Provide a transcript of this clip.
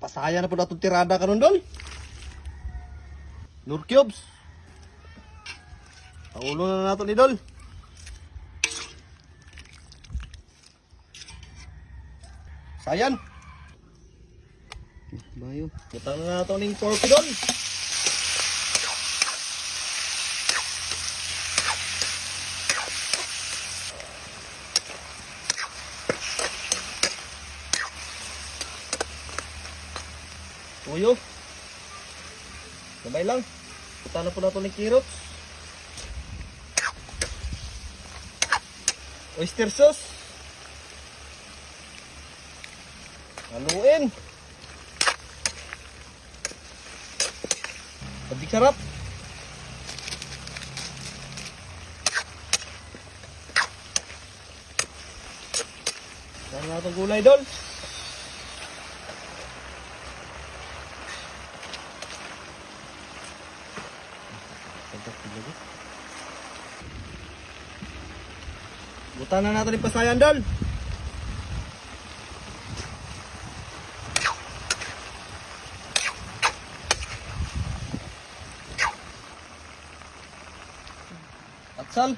Pasaya na po na itong tirada karon dol. Nor cubes. Paulo na nato ni dol. Sayan. Bayo. Butang na nato ning pork dol. Tuyo. Sabay lang. Punta na po na ito ng carrots. Oyster sauce. Haluin. Pati sarap. Saan na itong gulay doon? Buta na natin yung pasayan dol. Atsal.